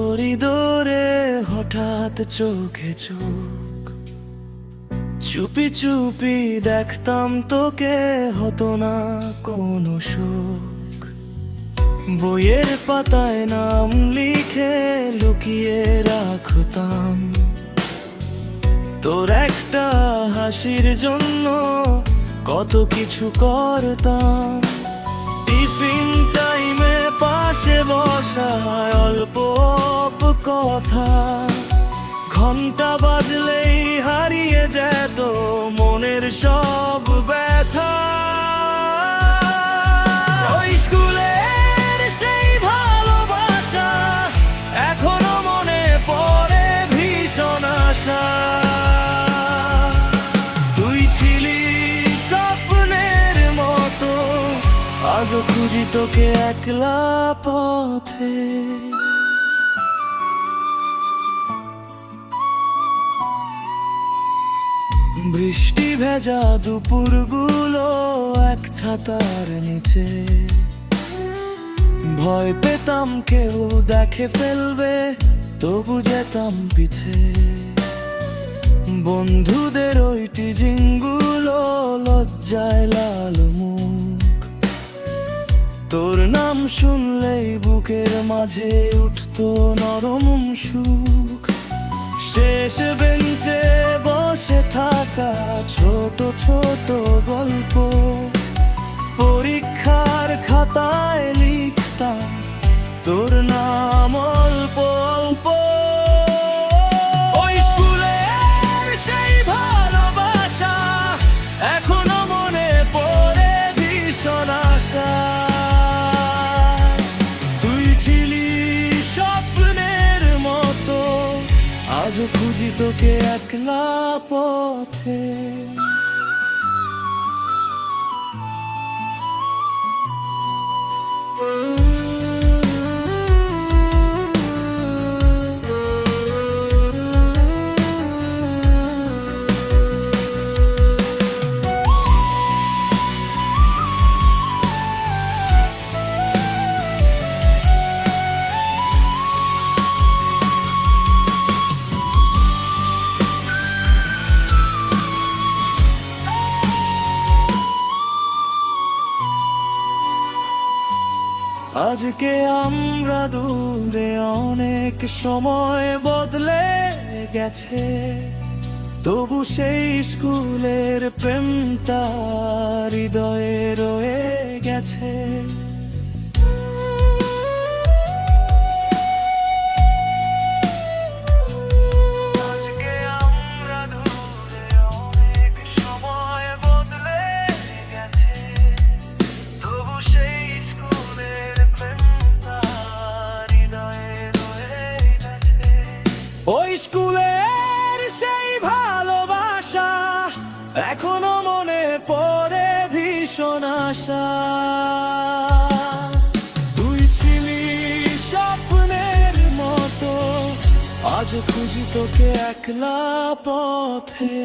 করিডোরে হঠাৎ চোখে চোখ, চুপি চুপি দেখতাম তোকে, হতো না কোনো শোক। বইয়ের পাতায় নাম লিখে লুকিয়ে রাখতাম, তোর একটা হাসির জন্য কত কিছু করতাম। টিফিন টাইমে পাশে বসায় অল্প অল্প কথা, ঘন্টা বাজলেই হারিয়ে যেত মনের সব ব্যথা। ওই স্কুলের সেই ভালোবাসা এখনো মনে পড়ে ভীষণ আশা। তুই ছিলি স্বপ্নের মতো, আজও খুঁজি তোকে একলা পথে। বৃষ্টি ভেজা দুপুরগুলো এক ছাতার নিচে, ভয় পেতাম কেউ দেখে ফেলবে, তবু যেতাম পিছে। বন্ধুদের ওই টিজিংগুলো লজ্জায় লাল মুখ, তোর নাম শুনলেই বুকের মাঝে উঠতো নরম সুখ। শেষ বেঞ্চে বসে থাকা ছোট ছোট গল্প, পরীক্ষার খাতায় লিখতাম তোর নাম অল্প অল্প। ওই স্কুলের সেই ভালোবাসা এখনো মনে পড়ে ভীষণ আশা। তুই ছিলি স্বপ্নের মতো, আজও খুঁজি তোকে একলা পথে। আজকে আমরা দূরে, অনেক সময় বদলে গেছে, তবু সেই স্কুলের প্রেমটা হৃদয়ে রয়ে গেছে। ওই স্কুলের সেই ভালোবাসা এখনো মনে পড়ে ভীষণ আশা। তুই ছিলি স্বপ্নের মতো, আজ খুঁজি তোকে একলা পথে।